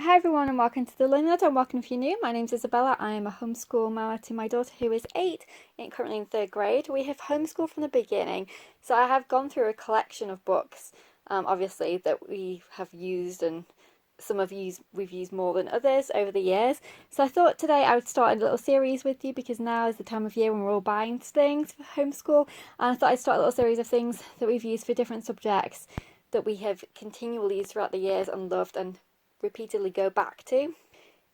Hi everyone and welcome to The Learning Ladder. Welcome if you're new. My name's Isabella. I am a homeschool mama to my daughter who is 8 and currently in 3rd grade. We have homeschooled from the beginning, so I have gone through a collection of books, obviously, that we have used, and some of we've used more than others over the years. So I thought today I would start a little series with you because now is the time of year when we're all buying things for homeschool, and I thought I'd start a little series of things that we've used for different subjects that we have continually used throughout the years and loved and repeatedly go back to.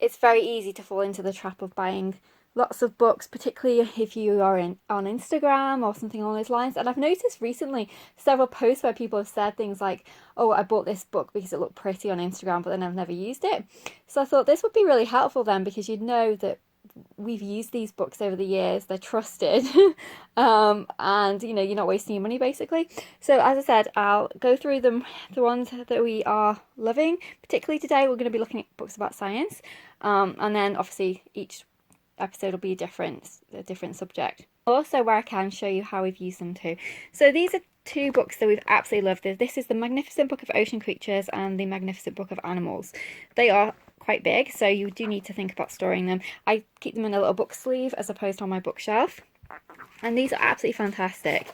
It's very easy to fall into the trap of buying lots of books, particularly if you are on Instagram or something along those lines. And I've noticed recently several posts where people have said things like, oh, I bought this book because it looked pretty on Instagram, but then I've never used it. So I thought this would be really helpful then, because you'd know that we've used these books over the years, they're trusted, and you know, you're not wasting your money basically. So as I said, I'll go through them, the ones that we are loving. Particularly today we're going to be looking at books about science, and then obviously each episode will be a different subject. Also, where I can, show you how we've used them too. So these are two books that we've absolutely loved. This is the Magnificent Book of Ocean Creatures and the Magnificent Book of Animals. They are quite big, so you do need to think about storing them. I keep them in a little book sleeve as opposed to on my bookshelf, and these are absolutely fantastic.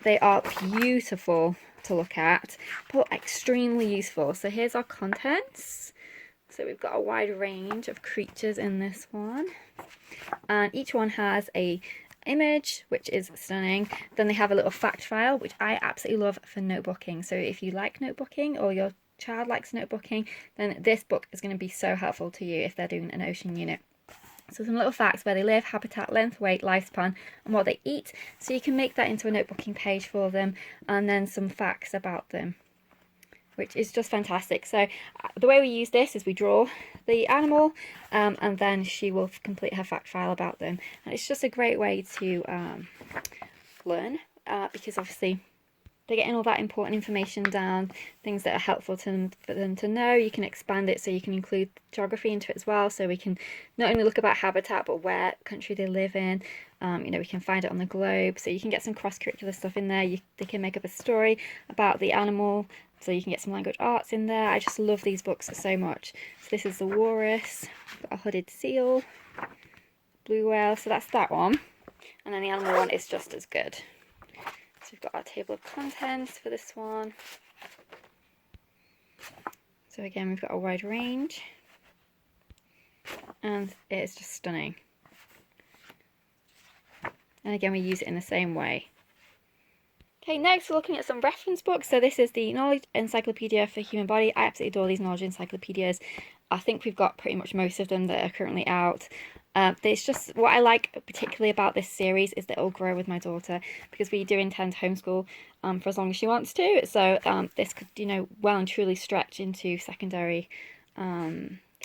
They are beautiful to look at, but extremely useful. So here's our contents. So we've got a wide range of creatures in this one, and each one has a image, which is stunning. Then they have a little fact file, which I absolutely love for notebooking. So if you like notebooking, or your child likes notebooking, then this book is going to be so helpful to you if they're doing an ocean unit. So some little facts: where they live, habitat, length, weight, lifespan, and what they eat. So you can make that into a notebooking page for them, and then some facts about them, which is just fantastic. So the way we use this is we draw the animal, and then she will complete her fact file about them. And it's just a great way to learn, because obviously they're getting all that important information down, things that are helpful to them, for them to know. You can expand it so you can include geography into it as well, so we can not only look about habitat but where country they live in. You know, we can find it on the globe, so you can get some cross-curricular stuff in there. They can make up a story about the animal, so you can get some language arts in there. I just love these books so much. So this is the walrus, a hooded seal, blue whale, so that's that one. And then the animal one is just as good. So we've got our table of contents for this one. So again, we've got a wide range, and it is just stunning. And again, we use it in the same way. Okay, next we're looking at some reference books. So this is the Knowledge Encyclopedia for Human Body. I absolutely adore these knowledge encyclopedias. I think we've got pretty much most of them that are currently out. It's just what I like particularly about this series is that it'll grow with my daughter, because we do intend to homeschool for as long as she wants to. So this could, you know, well and truly stretch into secondary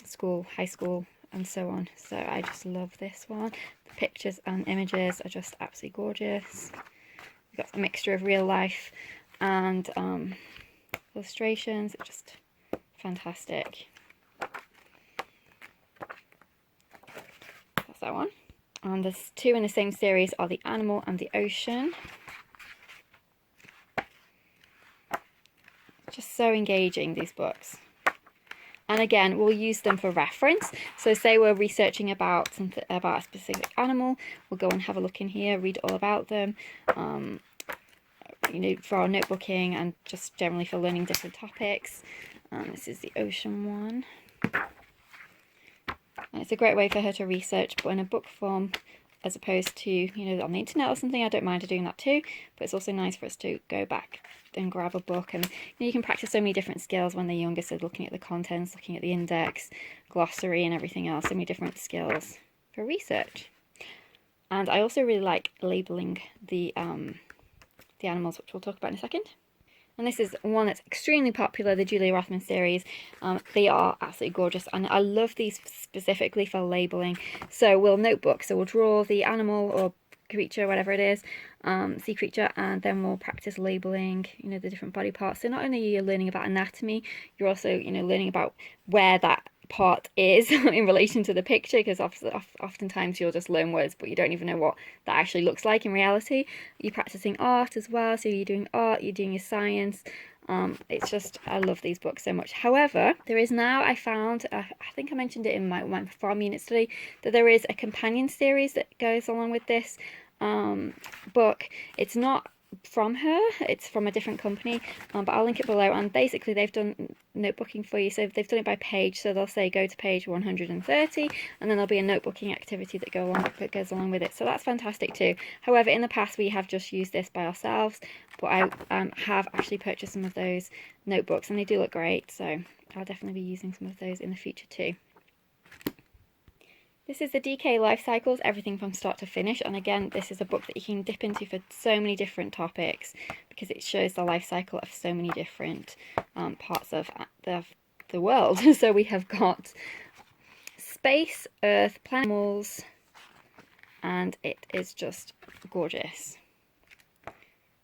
school, high school, and so on. So I just love this one. The pictures and images are just absolutely gorgeous. We've got a mixture of real life and illustrations. It's just fantastic. That's that one. And there's two in the same series are the animal and the ocean. Just so engaging, these books. And again, we'll use them for reference. So say we're researching about a specific animal, we'll go and have a look in here, read all about them, you know, for our notebooking and just generally for learning different topics. This is the ocean one. And it's a great way for her to research, but in a book form, as opposed to, you know, on the internet or something. I don't mind her doing that too, but it's also nice for us to go back and grab a book. And you know, you can practice so many different skills when they're younger, so looking at the contents, looking at the index, glossary and everything else, so many different skills for research. And I also really like labelling the animals, which we'll talk about in a second. And this is one that's extremely popular, the Julia Rotman series. They are absolutely gorgeous, and I love these specifically for labelling. So we'll notebook, so we'll draw the animal or creature, whatever it is, sea creature, and then we'll practice labelling, you know, the different body parts. So not only are you learning about anatomy, you're also, you know, learning about where that part is in relation to the picture, because oftentimes you'll just learn words but you don't even know what that actually looks like in reality. You're practicing art as well, so you're doing art, you're doing your science, It's just, I love these books so much. However, there is now, I found, I think I mentioned it in my farm unit study, that there is a companion series that goes along with this book. It's not from her, it's from a different company, but I'll link it below. And basically they've done notebooking for you, so they've done it by page, so they'll say go to page 130, and then there'll be a notebooking activity that goes along with it. So that's fantastic too. However, in the past we have just used this by ourselves, but I have actually purchased some of those notebooks, and they do look great, so I'll definitely be using some of those in the future too. This is the DK Life Cycles, everything from start to finish, and again, this is a book that you can dip into for so many different topics, because it shows the life cycle of so many different parts of the world. So we have got space, earth, planet, animals, and it is just gorgeous.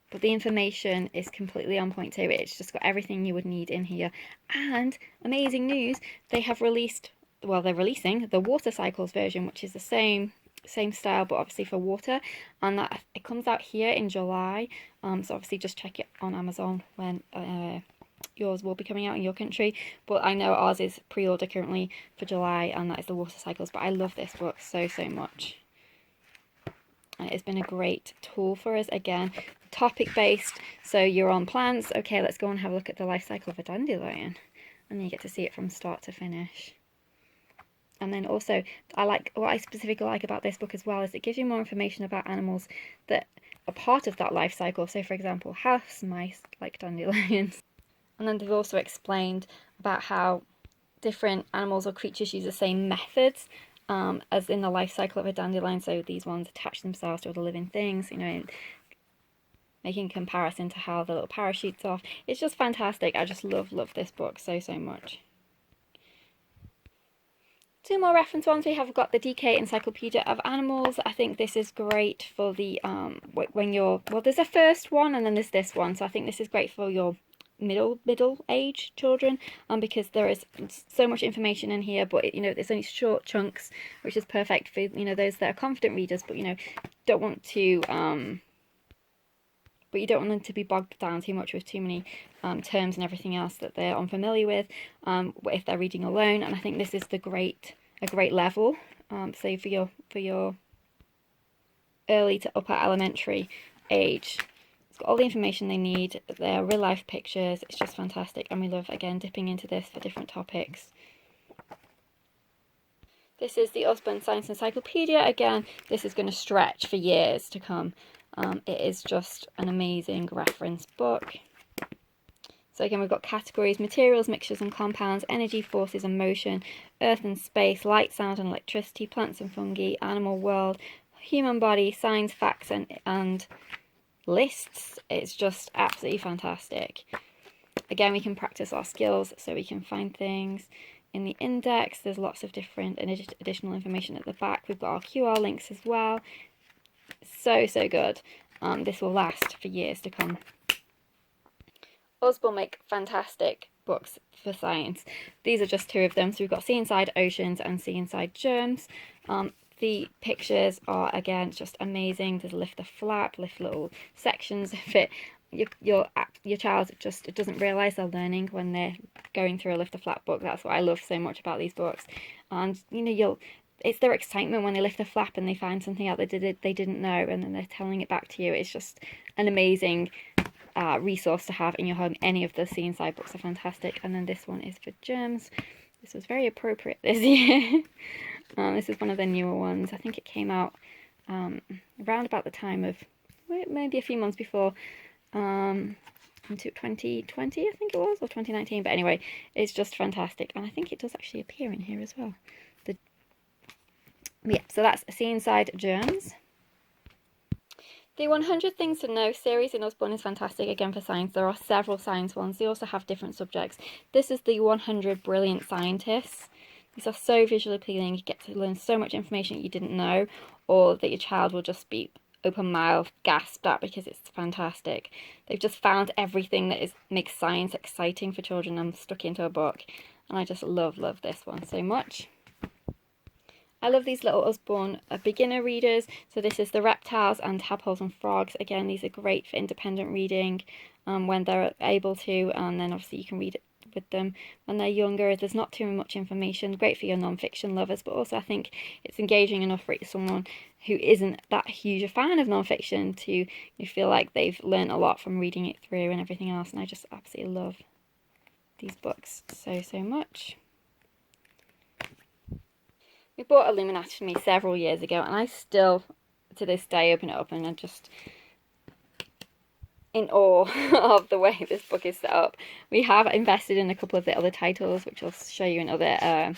But the information is completely on point too. It's just got everything you would need in here. And amazing news, they have released, well, they're releasing the water cycles version, which is the same style, but obviously for water, and that it comes out here in July. So obviously just check it on Amazon when yours will be coming out in your country. But I know ours is pre-order currently for July, and that is the water cycles. But I love this book so much. And it's been a great tool for us. Again, topic based, so you're on plants, okay, let's go and have a look at the life cycle of a dandelion, and then you get to see it from start to finish. And then also, what I specifically like about this book as well is it gives you more information about animals that are part of that life cycle. So for example, house mice like dandelions. And then they've also explained about how different animals or creatures use the same methods as in the life cycle of a dandelion. So these ones attach themselves to other living things, you know, making comparison to how the little parachutes off. It's just fantastic. I just love this book so much. Two more reference ones. We have got the DK Encyclopedia of Animals. I think this is great for the when you're, well, there's a first one and then there's this one, so I think this is great for your middle age children, because there is so much information in here, but you know, there's only short chunks, which is perfect for, you know, those that are confident readers, but you know, don't want to but you don't want them to be bogged down too much with too many terms and everything else that they're unfamiliar with if they're reading alone. And I think this is a great level, say for your early to upper elementary age. It's got all the information they need. They're real life pictures. It's just fantastic, and we love, again, dipping into this for different topics. This is the OSborne Science Encyclopedia. Again, this is going to stretch for years to come. It is just an amazing reference book. So again, we've got categories: materials, mixtures and compounds, energy, forces and motion, earth and space, light, sound and electricity, plants and fungi, animal world, human body, signs, facts and lists. It's just absolutely fantastic. Again, we can practice our skills, so we can find things in the index. There's lots of different and additional information at the back. We've got our QR links as well. So good. This will last for years to come. OSborne make fantastic books for science. These are just two of them. So we've got See Inside Oceans and See Inside Germs. The pictures are, again, just amazing. There's lift the flap, lift little sections of it. Your child just doesn't realise they're learning when they're going through a lift the flap book. That's what I love so much about these books. And you know, it's their excitement when they lift the flap and they find something out that they didn't know, and then they're telling it back to you. It's just an amazing resource to have in your home. Any of the See Inside books are fantastic. And then this one is for germs. This was very appropriate this year. This is one of the newer ones. I think it came out around about the time of, maybe a few months before, into 2020, I think it was, or 2019. But anyway, it's just fantastic. And I think it does actually appear in here as well. Yeah, so that's See Inside Germs. The 100 Things to Know series in OSborne is fantastic, again, for science. There are several science ones. They also have different subjects. This is the 100 Brilliant Scientists. These are so visually appealing. You get to learn so much information that you didn't know, or that your child will just be open-mouthed, gasped at, because it's fantastic. They've just found everything that makes science exciting for children and stuck into a book. And I just love this one so much. I love these little OSborne beginner readers. So this is the reptiles and tadpoles and frogs. Again, these are great for independent reading when they're able to, and then obviously you can read it with them when they're younger. There's not too much information. Great for your non-fiction lovers, but also I think it's engaging enough for someone who isn't that huge a fan of non-fiction to you feel like they've learned a lot from reading it through and everything else. And I just absolutely love these books so much. We bought Illuminati for me several years ago, and I still to this day open it up and I'm just in awe of the way this book is set up. We have invested in a couple of the other titles, which I'll show you in other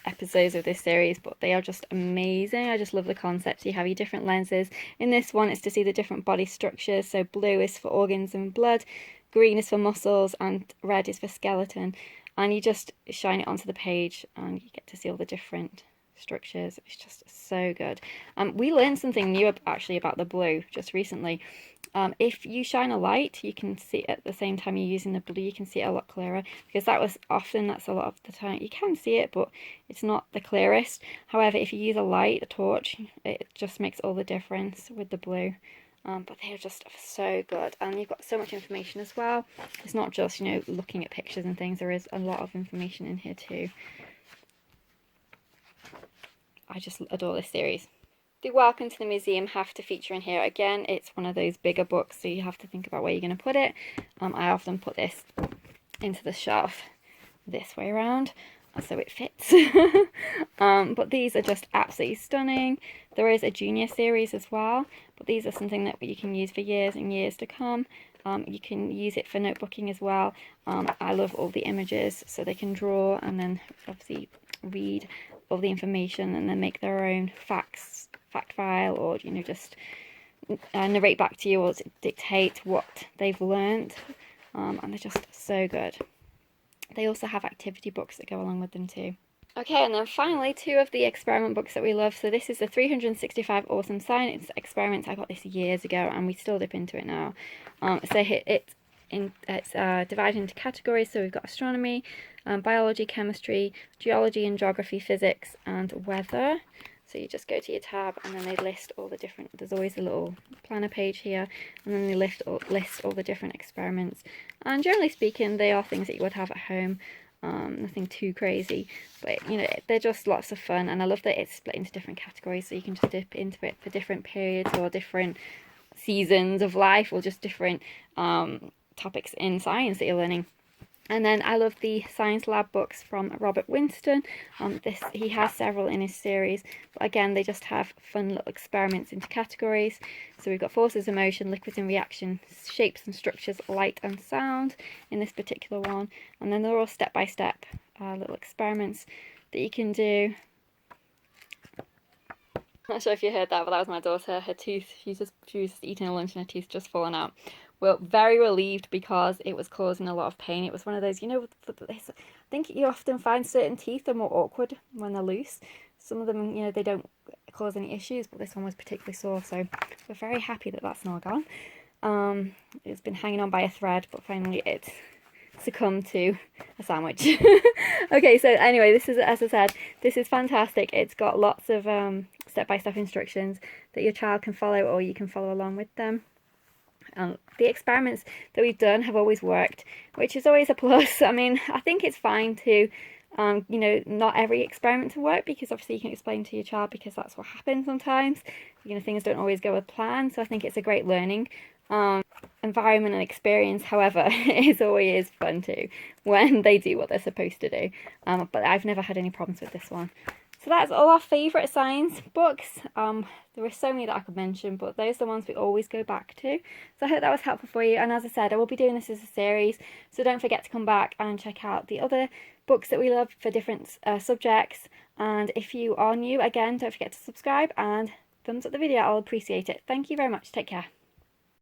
episodes of this series, but they are just amazing. I just love the concept. You have your different lenses. In this one, it's to see the different body structures. So blue is for organs and blood, green is for muscles, and red is for skeleton. And you just shine it onto the page and you get to see all the different structures. It's just so good. We learned something new actually about the blue just recently. If you shine a light, you can see it at the same time you're using the blue, you can see it a lot clearer, because that's a lot of the time you can see it, but it's not the clearest. However, if you use a light, a torch, it just makes all the difference with the blue. But they're just so good, and you've got so much information as well. It's not just, you know, looking at pictures and things. There is a lot of information in here too. I just adore this series. The Welcome to the Museum have to feature in here. Again, it's one of those bigger books, so you have to think about where you're going to put it. I often put this into the shelf this way around, so it fits. But these are just absolutely stunning. There is a junior series as well, but these are something that you can use for years and years to come. You can use it for notebooking as well. I love all the images, so they can draw and then obviously read all the information and then make their own fact file, or, you know, just narrate back to you or dictate what they've learned. And they're just so good. They also have activity books that go along with them too. Okay, and then finally, two of the experiment books that we love. So this is the 365 Awesome Science Experiments. I got this years ago and we still dip into it now. So it's divided into categories. So we've got astronomy, biology, chemistry, geology and geography, physics and weather. So you just go to your tab and then they list all the different, there's always a little planner page here, and then they list all the different experiments. And generally speaking, they are things that you would have at home. Nothing too crazy, but you know, they're just lots of fun, and I love that it's split into different categories, so you can just dip into it for different periods or different seasons of life, or just different topics in science that you're learning. And then I love the science lab books from Robert Winston. He has several in his series, but again, they just have fun little experiments into categories. So we've got forces of motion, liquids in reaction, shapes and structures, light and sound in this particular one. And then they're all step-by-step little experiments that you can do. I'm not sure if you heard that, but that was my daughter. Her tooth, she was just eating her lunch and her teeth just fallen out. We're very relieved because it was causing a lot of pain. It was one of those, you know, I think you often find certain teeth are more awkward when they're loose. Some of them, you know, they don't cause any issues, but this one was particularly sore, so we're very happy that that's now gone. It's been hanging on by a thread, but finally it succumbed to a sandwich. Okay, so anyway, this is, as I said, this is fantastic. It's got lots of step-by-step instructions that your child can follow, or you can follow along with them. The experiments that we've done have always worked, which is always a plus. I mean, I think it's fine to, you know, not every experiment to work, because obviously you can explain to your child, because that's what happens sometimes. You know, things don't always go as planned, so I think it's a great learning environment and experience. However, it's always fun too when they do what they're supposed to do. But I've never had any problems with this one. So that's all our favourite science books. There are so many that I could mention, but those are the ones we always go back to. So I hope that was helpful for you. And as I said, I will be doing this as a series, so don't forget to come back and check out the other books that we love for different subjects. And if you are new, again, don't forget to subscribe and thumbs up the video. I'll appreciate it. Thank you very much. Take care.